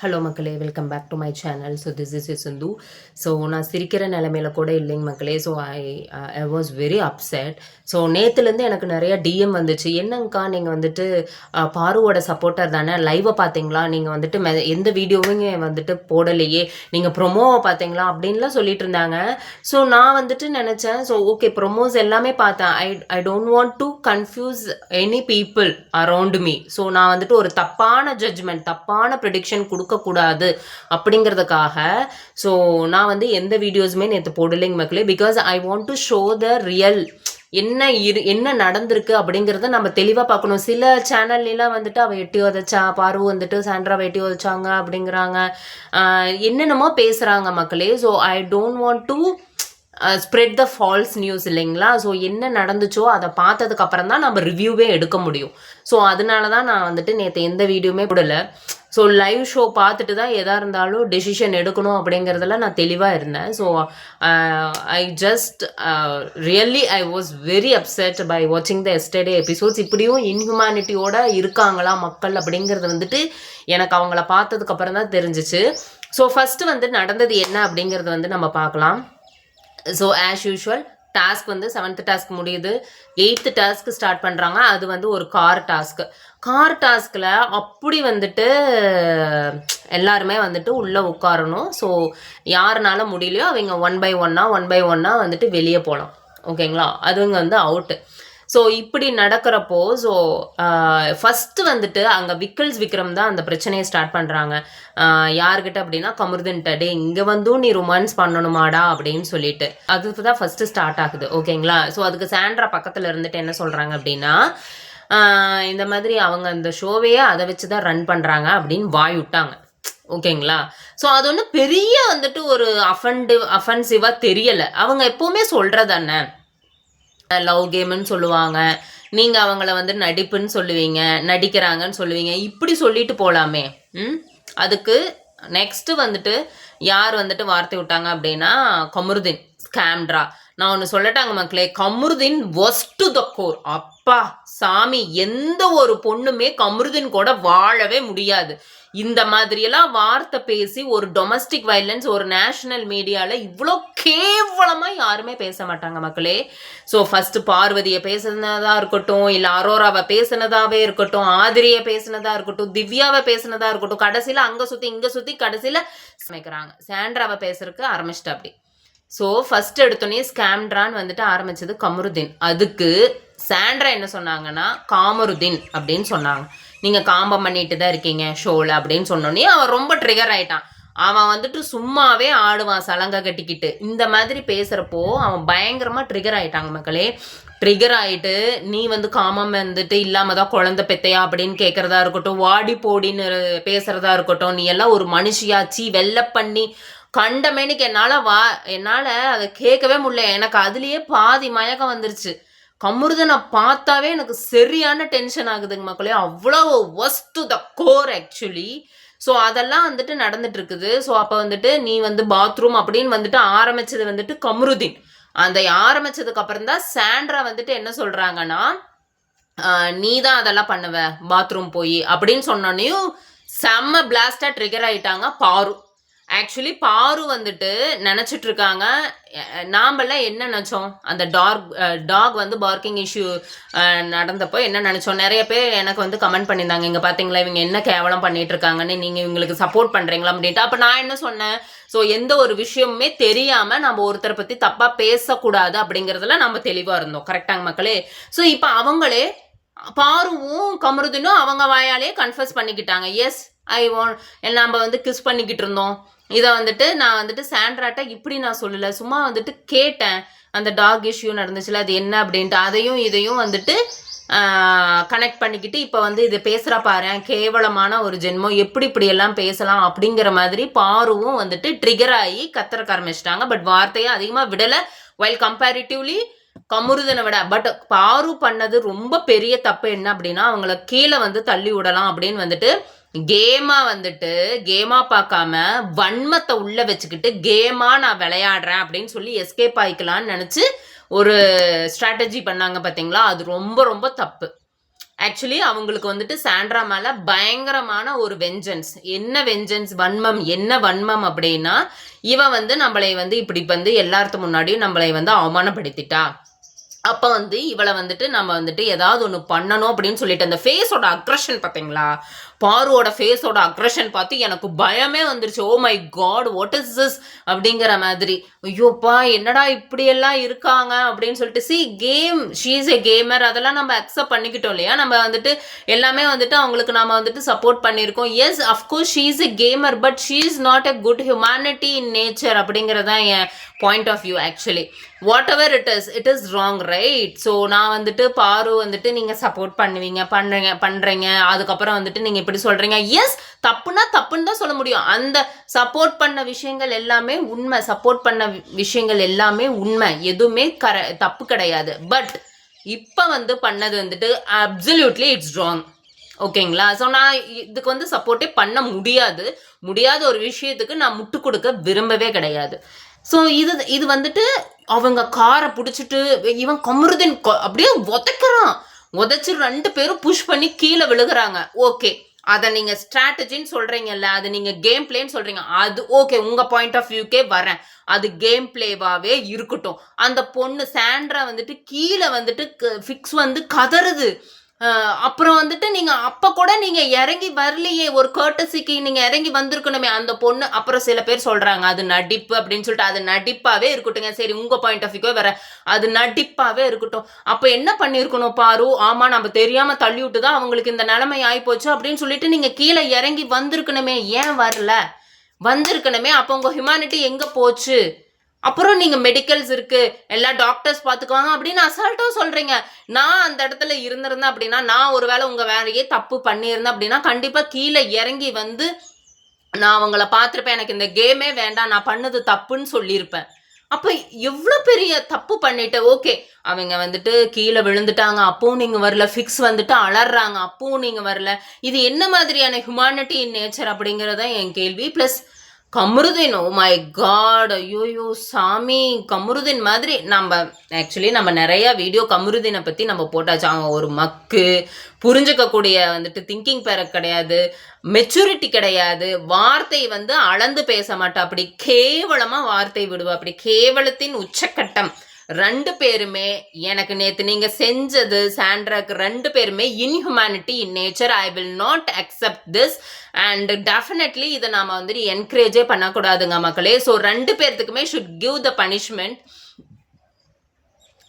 Hello மக்களே, welcome back to my channel. So this is Sindhu. So நான் சிரிக்கிற நிலைமையில கூட இல்லைங்க மக்களே. So I was very upset. So நேற்றுலேருந்து எனக்கு நிறைய டிஎம் வந்துச்சு. என்னங்கக்கா நீங்கள் வந்துட்டு பாருவோட சப்போர்ட்டர் தானே, லைவை பார்த்தீங்களா, நீங்கள் வந்துட்டு எந்த வீடியோவும் வந்துட்டு போடலையே, நீங்கள் ப்ரொமோவை பார்த்தீங்களா அப்படின்லாம் சொல்லிட்டு இருந்தாங்க. ஸோ நான் வந்துட்டு நினச்சேன், ஸோ ஓகே ப்ரொமோஸ் எல்லாமே பார்த்தேன். I don't want to confuse any people around me. So நான் வந்துட்டு ஒரு தப்பான ஜட்ஜ்மெண்ட், தப்பான ப்ரெடிக்ஷன் கொடுக்கக்கூடாது அப்படிங்கிறதுக்காக ஸோ நான் வந்து எந்த வீடியோஸுமே நேற்று போடலைங்க மக்களே. Because I want to show the real என்ன நடந்திருக்கு அப்படிங்கிறத நம்ம தெளிவாக பார்க்கணும். சில சேனல்லாம் வந்துட்டு அவள் எட்டி உதச்சா, பாரு வந்துட்டு சாண்ட்ராவை எட்டி உதச்சாங்க அப்படிங்கிறாங்க, என்னென்னமோ பேசுகிறாங்க மக்களே. So I don't want to spread the falls news இல்லைங்களா. ஸோ என்ன நடந்துச்சோ அதை பார்த்ததுக்கு அப்புறம் தான் நம்ம ரிவ்யூவே எடுக்க முடியும். ஸோ அதனால தான் நான் வந்துட்டு நேற்று எந்த வீடியோவுமே போடலை. ஸோ லைவ் ஷோ பார்த்துட்டு தான் எதாக இருந்தாலும் டெசிஷன் எடுக்கணும் அப்படிங்கிறதுல நான் தெளிவாக இருந்தேன். So I just really I was very upset by வாட்சிங் த எஸ்டர்டே எபிசோட்ஸ். இப்படியும் இன்ஹியூமனிட்டியோட இருக்காங்களா மக்கள் அப்படிங்கிறது வந்துட்டு எனக்கு அவங்கள பார்த்ததுக்கப்புறம் தான் தெரிஞ்சிச்சு. ஸோ ஃபஸ்ட்டு வந்து நடந்தது என்ன அப்படிங்கிறது வந்து நம்ம பார்க்கலாம். ஸோ ஆஸ் யூஷுவல் டாஸ்க் வந்து 7th டாஸ்க் முடியுது, 8th டாஸ்க் ஸ்டார்ட் பண்ணுறாங்க. அது வந்து ஒரு கார் டாஸ்கில் அப்படி வந்துட்டு எல்லாருமே வந்துட்டு உள்ளே உட்காரணும். ஸோ யாருனால முடியலையோ அவங்க ஒன் பை ஒன்னாக வந்துட்டு வெளியே போகலாம். ஓகேங்களா, அதுங்க வந்து அவுட்டு. ஸோ இப்படி நடக்கிறப்போ ஸோ ஃபஸ்ட்டு வந்துட்டு அங்கே விக்ரம் தான் அந்த பிரச்சனையை ஸ்டார்ட் பண்ணுறாங்க. யார்கிட்ட அப்படின்னா கமருதன்ட்ட, டே இங்கே வந்தும் நீ ரொமான்ஸ் பண்ணணுமாடா அப்படின்னு சொல்லிட்டு அதுக்கு தான் ஃபஸ்ட்டு ஸ்டார்ட் ஆகுது. ஓகேங்களா, ஸோ அதுக்கு சாண்ட்ரா பக்கத்தில் இருந்துட்டு என்ன சொல்கிறாங்க அப்படின்னா, இந்த மாதிரி அவங்க அந்த ஷோவையே அதை வச்சு தான் ரன் பண்ணுறாங்க அப்படின்னு வாய் விட்டாங்க. ஓகேங்களா, ஸோ அது ஒன்றும் பெரிய வந்துட்டு ஒரு அஃபென்சிவாக தெரியலை. அவங்க எப்போவுமே சொல்கிறதானே, லவ் கேம்னு சொல்லுவாங்க, நீங்கள் அவங்கள வந்து நடிப்புன்னு சொல்லுவீங்க, நடிக்கிறாங்கன்னு சொல்லுவீங்க, இப்படி சொல்லிட்டு போகலாமே. அதுக்கு நெக்ஸ்ட்டு வந்துட்டு யார் வந்துட்டு வார்த்தை விட்டாங்க அப்படின்னா கமருதீன், ஸ்கேம்ட்ரா. நான் ஒன்று சொல்லட்டாங்க மக்களே, Kamaruddin worst to the core. அப்பா சாமி, எந்த ஒரு பொண்ணுமே கமருதீன் கூட வாழவே முடியாது. இந்த மாதிரியெல்லாம் வார்த்தை பேசி ஒரு டொமஸ்டிக் வயலன்ஸ் ஒரு நேஷனல் மீடியாவில் இவ்வளோ கேவலமாக யாருமே பேச மாட்டாங்க மக்களே. ஸோ ஃபஸ்ட்டு பார்வதியை பேசுனதாக இருக்கட்டும், இல்லை அரோராவை பேசுனதாகவே இருக்கட்டும், ஆதிரியை பேசுனதாக இருக்கட்டும், திவ்யாவை பேசுனதாக இருக்கட்டும், கடைசியில் அங்கே சுற்றி இங்கே சுற்றி கடைசியில் சமைக்கிறாங்க. சாண்ட்ராவை பேசுறதுக்கு ஆரம்பிச்சிட்டு அப்படி. ஸோ ஃபஸ்ட் எடுத்தோடனே ஸ்கேம்ட்ரான்னு வந்துட்டு ஆரம்பிச்சது கமருதீன். அதுக்கு சாண்ட்ரா என்ன சொன்னாங்கன்னா காமருதீன் அப்படின்னு சொன்னாங்க. நீங்கள் காம்பம் பண்ணிட்டு தான் இருக்கீங்க ஷோவில் அப்படின்னு சொன்னோன்னே அவன் ரொம்ப ட்ரிகர் ஆகிட்டான். அவன் வந்துட்டு சும்மாவே ஆடுவான் சலங்கை கட்டிக்கிட்டு. இந்த மாதிரி பேசுகிறப்போ அவன் பயங்கரமாக ட்ரிகர் ஆகிட்டாங்க மக்களே. ட்ரிகர் ஆகிட்டு நீ வந்து காமம் வந்துட்டு இல்லாமல் தான் குழந்தை பெத்தையா அப்படின்னு கேட்குறதா இருக்கட்டும், வாடி போடின்னு பேசுகிறதா இருக்கட்டும், நீ எல்லாம் ஒரு மனுஷியாச்சி வெள்ளை பண்ணி கண்டமேனிக்கு என்னால் அதை கேட்கவே முடியல. எனக்கு அதுலேயே பாதி மயக்கம் வந்துருச்சு. கமருதனை பார்த்தாவே எனக்கு சரியான டென்ஷன் ஆகுதுங்க மக்களே. அவ்வளோ worst to the core actually. So அதெல்லாம் வந்துட்டு நடந்துட்டு இருக்குது. ஸோ அப்போ வந்துட்டு நீ வந்து பாத்ரூம் அப்படின்னு வந்துட்டு ஆரம்பிச்சது வந்துட்டு கமருதீன். அந்த ஆரம்பிச்சதுக்கு அப்புறம் தான் சாண்ட்ரா வந்துட்டு என்ன சொல்றாங்கன்னா, நீ தான் அதெல்லாம் பண்ணுவ பாத்ரூம் போய் அப்படின்னு சொன்னோன்னையும் செம்ம பிளாஸ்டா ட்ரிகர் ஆயிட்டாங்க பாரு. ஆக்சுவலி பாரு வந்துட்டு நினச்சிட்டு இருக்காங்க, நாமெல்லாம் என்ன நினச்சோம், அந்த டாக் வந்து பார்க்கிங் இஷ்யூ நடந்தப்போ என்ன நினச்சோம், நிறைய பேர் எனக்கு வந்து கமெண்ட் பண்ணியிருந்தாங்க, இங்கே பார்த்தீங்களா இவங்க என்ன கேவலம் பண்ணிட்டு இருக்காங்கன்னு, நீங்கள் இவங்களுக்கு சப்போர்ட் பண்ணுறீங்களா அப்படின்ட்டு. அப்போ நான் என்ன சொன்னேன், ஸோ எந்த ஒரு விஷயமுமே தெரியாமல் நம்ம ஒருத்தரை பற்றி தப்பாக பேசக்கூடாது அப்படிங்கிறதுல நம்ம தெளிவாக இருந்தோம். கரெக்டாங்க மக்களே. ஸோ இப்போ அவங்களே பாருவும் கமருதீனும் அவங்க வாயாலே கன்ஃபர்ஸ் பண்ணிக்கிட்டாங்க, எஸ் ஐ வாண்ட், நம்ம வந்து கிஸ் பண்ணிக்கிட்டு இருந்தோம். இதை வந்துட்டு நான் வந்துட்டு சாண்ட்ராட்ட இப்படி நான் சொல்லலை, சும்மா வந்துட்டு கேட்டேன், அந்த டாக் இஷ்யூ நடந்துச்சுல அது என்ன அப்படின்ட்டு, அதையும் இதையும் வந்துட்டு கனெக்ட் பண்ணிக்கிட்டு இப்போ வந்து இதை பேசுகிறா பாரு, கேவலமான ஒரு ஜென்மம், எப்படி இப்படியெல்லாம் பேசலாம் அப்படிங்கிற மாதிரி பாருவும் வந்துட்டு ட்ரிகர் ஆகி கத்தரக்க ஆரம்பிச்சிட்டாங்க. பட் வார்த்தையை அதிகமாக விடலை, வைல் கம்பேரிட்டிவ்லி கமருதனை விட. பட் பாரு பண்ணது ரொம்ப பெரிய தப்பு என்ன அப்படின்னா, அவங்கள கீழே வந்து தள்ளி விடலாம் அப்படின்னு வந்துட்டு கேமா பார்க்காம வன்மத்தை உள்ள வச்சுக்கிட்டு கேமா நான் விளையாடுறேன் அப்படின்னு சொல்லி எஸ்கேப் ஆயிக்கலான்னு நினச்சி ஒரு ஸ்ட்ராட்டஜி பண்ணாங்க பார்த்தீங்களா, அது ரொம்ப ரொம்ப தப்பு. ஆக்சுவலி அவங்களுக்கு வந்துட்டு சாண்ட்ரா மேல பயங்கரமான ஒரு வெஞ்சன்ஸ். என்ன வெஞ்சன்ஸ்? வன்மம். என்ன வன்மம் அப்படின்னா, இவ வந்து நம்மளை வந்து இப்படி வந்து எல்லார்த்து முன்னாடியும் நம்மளை வந்து அவமானப்படுத்திட்டா. அப்ப வந்து இவள வந்துட்டு நம்ம வந்துட்டு ஏதாவது ஒண்ணு பண்ணணும் அப்படின்னு சொல்லிட்டு அந்த ஃபேஸோட அக்ரஷன் பார்த்தீங்களா? பாருவோட ஃபேஸோட அக்ரஷன் பார்த்து எனக்கு பயமே வந்துருச்சு. Oh my god! What is this? அப்படிங்கிற மாதிரி. ஐயோப்பா! என்னடா இப்படியெல்லாம் இருக்காங்க அப்படின்னு சொல்லிட்டு ஷீ இஸ் எ கேமர். அதெல்லாம் நம்ம அக்செப்ட் பண்ணிக்கிட்டோம் இல்லையா? நம்ம வந்துட்டு எல்லாமே வந்துட்டு அவங்களுக்கு நாம வந்துட்டு சப்போர்ட் பண்ணியிருக்கோம். Yes of course she is a gamer, but she is not a good humanity in nature அப்படிங்கிறது தான் என் point of view actually. Whatever it is wrong right. So நான் வந்துட்டு பாரு வந்துட்டு நீங்கள் சப்போர்ட் பண்ணுவீங்க பண்ணுறீங்க அதுக்கப்புறம் வந்துட்டு நீங்கள் இப்படி சொல்கிறீங்க. எஸ் தப்புனா தப்புன்னு தான் சொல்ல முடியும். அந்த சப்போர்ட் பண்ண விஷயங்கள் எல்லாமே உண்மை. சப்போர்ட் பண்ண விஷயங்கள் எல்லாமே உண்மை. எதுவுமே தப்பு கிடையாது. பட் இப்போ வந்து பண்ணது வந்துட்டு அப்சல்யூட்லி இட்ஸ் ராங். ஓகேங்களா? ஸோ நான் இதுக்கு வந்து சப்போர்ட்டே பண்ண முடியாத ஒரு விஷயத்துக்கு நான் முட்டு கொடுக்க விரும்பவே கிடையாது. ஸோ இது வந்துட்டு அவங்க காரை பிடிச்சிட்டு இவன் கமருதீன் அப்படியே உதைச்சு 2 பேரும் புஷ் பண்ணி கீழே விழுகிறாங்க. ஓகே, அதை நீங்க ஸ்ட்ராட்டஜின்னு சொல்றீங்கல்ல, அது நீங்க கேம் பிளேன்னு சொல்றீங்க, அது ஓகே, உங்க பாயிண்ட் ஆஃப் வியூக்கே வரேன். அது கேம் பிளேவாவே இருக்கட்டும். அந்த பொண்ணு சாண்ட்ரா வந்துட்டு கீழே வந்துட்டு ஃபிக்ஸ் வந்து கதறுது. அப்புறம் வந்துட்டு நீங்க அப்ப கூட நீங்க இறங்கி வரலையே, ஒரு கர்ட்டசிக்கு நீங்க இறங்கி வந்திருக்கணுமே அந்த பொண்ணு. அப்புறம் சில பேர் சொல்றாங்க அது நடிப்பு அப்படின்னு சொல்லிட்டு. அது நடிப்பாவே இருக்கட்டுங்க. சரி, உங்க பாயிண்ட் ஆஃப் வியூக்கே வர, அது நடிப்பாவே இருக்கட்டும். அப்ப என்ன பண்ணிருக்கணும் பாரு? ஆமா, நம்ம தெரியாம தள்ளி விட்டுதான் அவங்களுக்கு இந்த நிலைமை ஆயிப்போச்சு அப்படின்னு சொல்லிட்டு நீங்க கீழே இறங்கி வந்திருக்கணுமே. ஏன் வரல? வந்திருக்கணுமே. அப்ப உங்க ஹியூமனிட்டி எங்க போச்சு? அப்புறம் நீங்க மெடிக்கல்ஸ் இருக்கு, எல்லா டாக்டர்ஸ் பாத்துக்குவாங்க அப்படின்னு அசால்ட்டா சொல்றீங்க. நான் அந்த இடத்துல இருந்திருந்தேன் அப்படின்னா, நான் ஒருவேளை உங்க வேலையே தப்பு பண்ணியிருந்தேன் அப்படின்னா, கண்டிப்பா கீழே இறங்கி வந்து நான் அவங்கள பார்த்திருப்பேன். எனக்கு இந்த கேமே வேண்டாம், நான் பண்ணது தப்புன்னு சொல்லியிருப்பேன். அப்ப எவ்வளவு பெரிய தப்பு பண்ணிட்டு, ஓகே, அவங்க வந்துட்டு கீழே விழுந்துட்டாங்க, அப்பவும் நீங்க வரல. ஃபிக்ஸ் வந்துட்டு அலறாங்க, அப்பவும் நீங்க வரல. இது என்ன மாதிரியான ஹியூமனிட்டி இன் நேச்சர் அப்படிங்கறத என் கேள்வி. Plus Kamarudeen, oh my god, ஐயோயோ சாமி, கமருதீன் மாதிரி நம்ம நிறைய வீடியோ கமருதீனை பத்தி நம்ம போட்டாச்சு. அவன் ஒரு மக்கு, புரிஞ்சுக்கக்கூடிய வந்துட்டு திங்கிங் பேர கிடையாது, மெச்சூரிட்டி கிடையாது, வார்த்தை வந்து அளந்து பேச மாட்டா, அப்படி கேவலமா வார்த்தை விடுவா, அப்படி கேவலத்தின் உச்சக்கட்டம். 2 பேருமே எனக்கு நேத்து நீங்க செஞ்சது சாண்ட்ராக்கு 2 பேருமே inhumanity in nature. I will not accept this and definitely இதை நாம வந்துட்டு என்கரேஜே பண்ணக்கூடாதுங்க மக்களே. ஸோ 2 பேர்த்துக்குமே ஷுட் கிவ் த பனிஷ்மெண்ட்.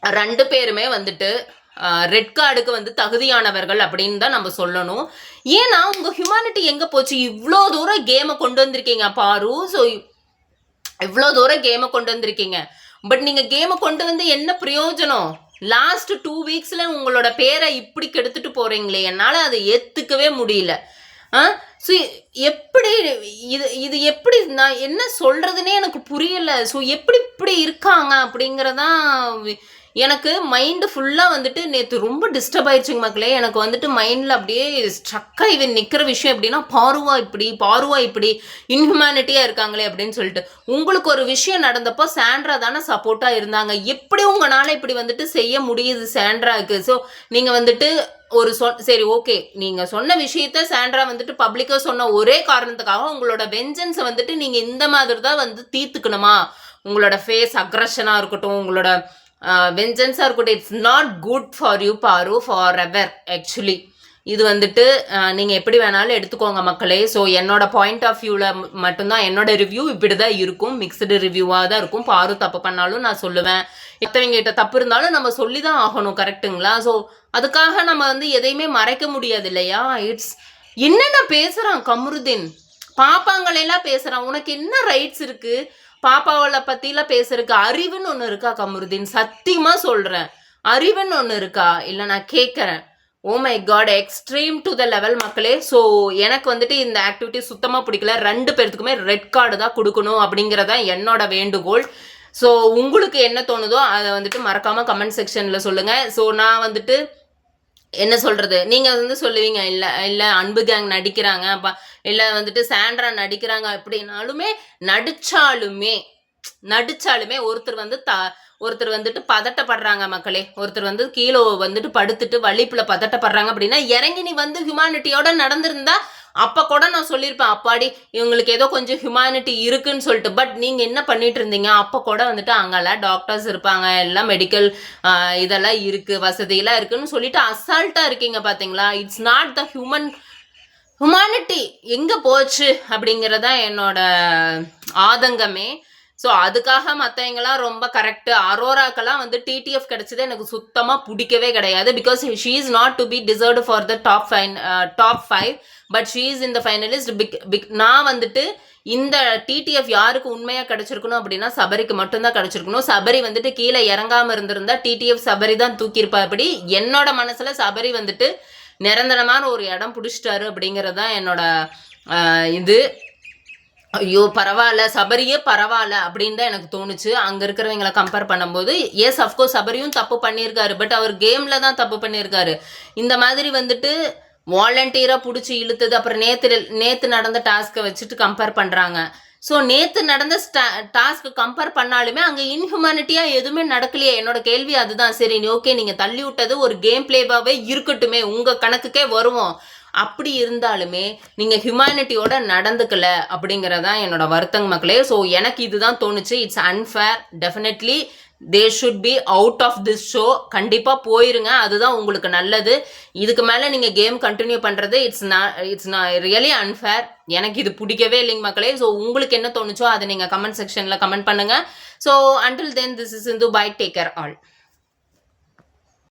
2 பேருமே வந்துட்டு ரெட் கார்டுக்கு வந்து தகுதியானவர்கள் அப்படின்னு தான் நம்ம சொல்லணும். ஏன்னா உங்க ஹியூமனிட்டி எங்க போச்சு? இவ்வளோ தூரம் கேமை கொண்டு வந்திருக்கீங்க பாரு. ஸோ இவ்வளோ தூரம் கேமை கொண்டு வந்திருக்கீங்க. பட் நீங்க கேமை கொண்டு வந்து என்ன பிரயோஜனம்? லாஸ்ட் 2 வீக்ஸ்ல உங்களோட பேரை இப்படி கெடுத்துட்டு போறீங்களே, என்னால அதை ஏத்துக்கவே முடியல. ஸோ எப்படி இது எப்படி நான் என்ன சொல்றதுன்னே எனக்கு புரியல. ஸோ எப்படி இப்படி இருக்காங்க அப்படிங்கிறதான் எனக்கு மைண்டு ஃபுல்லாக வந்துட்டு நேற்று ரொம்ப டிஸ்டர்ப் ஆயிடுச்சுங்க மக்களே. எனக்கு வந்துட்டு மைண்டில் அப்படியே ஸ்ட்ரக்காக இவன் நிற்கிற விஷயம் எப்படின்னா, பாருவா இப்படி இன்ஹியூமனிட்டியாக இருக்காங்களே அப்படின்னு சொல்லிட்டு. உங்களுக்கு ஒரு விஷயம் நடந்தப்போ சாண்ட்ரா தானே சப்போர்ட்டாக இருந்தாங்க. எப்படி உங்களால் இப்படி வந்துட்டு செய்ய முடியுது சாண்ட்ராவுக்கு? ஸோ நீங்கள் வந்துட்டு சரி ஓகே, நீங்கள் சொன்ன விஷயத்த சாண்ட்ரா வந்துட்டு பப்ளிக்காக சொன்ன ஒரே காரணத்துக்காக உங்களோட வெஞ்சன்ஸை வந்துட்டு நீங்கள் இந்த மாதிரி தான் வந்து தீர்த்துக்கணுமா? உங்களோட ஃபேஸ் அக்ரஷனாக இருக்கட்டும், உங்களோட வெஞ்சன்ஸாக இருக்கட்டும், it's not good for you பாரு ஃபார் எவர். ஆக்சுவலி இது வந்துட்டு நீங்கள் எப்படி வேணாலும் எடுத்துக்கோங்க மக்களே. ஸோ என்னோட பாயிண்ட் ஆஃப் வியூவில் மட்டும்தான் என்னோட ரிவ்யூ இப்படி தான் இருக்கும். மிக்சடு ரிவ்யூவாக தான் இருக்கும். பாரு தப்பு பண்ணாலும் நான் சொல்லுவேன், எத்தவங்க கிட்ட தப்பு இருந்தாலும் நம்ம சொல்லி தான் ஆகணும், கரெக்டுங்களா? ஸோ அதுக்காக நம்ம வந்து எதையுமே மறைக்க முடியாது இல்லையா? என்னென்ன பேசுகிறான் கமருதீன், பாப்பாங்களெல்லாம் பேசுகிறான். உனக்கு என்ன ரைட்ஸ் இருக்குது பாப்பாவளை பற்றிலாம் பேசுறதுக்கு? அறிவுன்னு ஒன்று இருக்கா கமருதீன்? சத்தியமாக சொல்கிறேன், அறிவுன்னு ஒன்று இருக்கா? இல்லை நான் கேட்குறேன். Oh my god, extreme to the level மக்களே. ஸோ எனக்கு வந்துட்டு இந்த ஆக்டிவிட்டி சுத்தமாக பிடிக்கல. 2 பேர்த்துக்குமே ரெட் கார்டு தான் கொடுக்கணும் அப்படிங்கிறதா என்னோட வேண்டுகோள். ஸோ உங்களுக்கு என்ன தோணுதோ அதை வந்துட்டு மறக்காமல் கமெண்ட் செக்ஷனில் சொல்லுங்கள். ஸோ நான் வந்துட்டு என்ன சொல்கிறது, நீங்கள் வந்து சொல்லுவீங்க இல்லை அன்பு கேங் நடிக்கிறாங்க, இல்லை வந்துட்டு சாண்ட்ரா நடிக்கிறாங்க அப்படின்னாலுமே, நடிச்சாலுமே ஒருத்தர் வந்து ஒருத்தர் வந்துட்டு பதட்டப்படுறாங்க மக்களே, ஒருத்தர் வந்து கீழே வந்துட்டு படுத்துட்டு வலிப்புல பதட்டப்படுறாங்க அப்படின்னா இறங்கி நீ வந்து ஹியூமானிட்டியோட நடந்திருந்தா அப்ப கூட நான் சொல்லியிருப்பேன், அப்பாடி இவங்களுக்கு ஏதோ கொஞ்சம் ஹியூமானிட்டி இருக்குன்னு சொல்லிட்டு. பட் நீங்க என்ன பண்ணிட்டு இருந்தீங்க, அப்ப கூட வந்துட்டு அங்கெல்லாம் டாக்டர்ஸ் இருப்பாங்க, எல்லாம் மெடிக்கல் இதெல்லாம் இருக்கு, வசதியெல்லாம் இருக்குன்னு சொல்லிட்டு அசால்ட்டா இருக்கீங்க பாத்தீங்களா. இட்ஸ் நாட் த ஹியூமானிட்டி எங்க போச்சு அப்படிங்கறதா என்னோட ஆதங்கமே. ஸோ அதுக்காக மற்றவங்கலாம் ரொம்ப கரெக்டு. அரோராக்கெல்லாம் வந்து டிடிஎஃப் கிடைச்சது எனக்கு சுத்தமாக பிடிக்கவே கிடையாது. Because she is not to be deserved for the top 5 but she is in the finalist. நான் வந்துட்டு இந்த டிடிஎஃப் யாருக்கு உண்மையாக கிடைச்சிருக்கணும் அப்படின்னா சபரிக்கு மட்டும்தான் கிடைச்சிருக்கணும். சபரி வந்துட்டு கீழே இறங்காமல் இருந்திருந்தா டிடிஎஃப் சபரி தான் தூக்கியிருப்பா. அப்படி என்னோட மனசில் சபரி வந்துட்டு நிரந்தரமான ஒரு இடம் பிடிச்சிட்டாரு அப்படிங்கிறது தான் என்னோட இது. ஐயோ பரவாயில்ல, சபரியே பரவாயில்ல அப்படின்னு தான் எனக்கு தோணுச்சு அங்கே இருக்கிறவங்களை கம்பேர் பண்ணும்போது. எஸ் அஃப்கோர்ஸ் சபரியும் தப்பு பண்ணியிருக்காரு, பட் அவர் கேமில் தான் தப்பு பண்ணியிருக்காரு. இந்த மாதிரி வந்துட்டு வாலண்டியராக பிடிச்சி இழுத்தது, அப்புறம் நேற்று நடந்த டாஸ்க்கை வச்சுட்டு கம்பேர் பண்ணுறாங்க. ஸோ நேற்று நடந்த டாஸ்க்கு கம்பேர் பண்ணாலுமே அங்கே இன்ஹியூமானிட்டியாக எதுவுமே நடக்கலையே. என்னோட கேள்வி அதுதான். சரி ஓகே, நீங்கள் தள்ளி விட்டது ஒரு கேம் பிளேவாகவே இருக்கட்டுமே, உங்கள் கணக்குக்கே வருவோம். அப்படி இருந்தாலுமே நீங்கள் ஹியூமானிட்டியோட நடந்துக்கல அப்படிங்கிறதான் என்னோட வருத்தங்க மக்களே. ஸோ எனக்கு இதுதான் தோணுச்சு. It's unfair. Definitely they should be out of this show. கண்டிப்பாக போயிருங்க, அதுதான் உங்களுக்கு நல்லது. இதுக்கு மேலே நீங்கள் கேம் கண்டினியூ பண்ணுறது இட்ஸ் ரியலி அன்ஃபேர். எனக்கு இது பிடிக்கவே இல்லைங்க மக்களே. ஸோ உங்களுக்கு என்ன தோணுச்சோ அதை நீங்கள் கமெண்ட் செக்ஷனில் கமெண்ட் பண்ணுங்கள். So until then this is Hindu bye, take care all.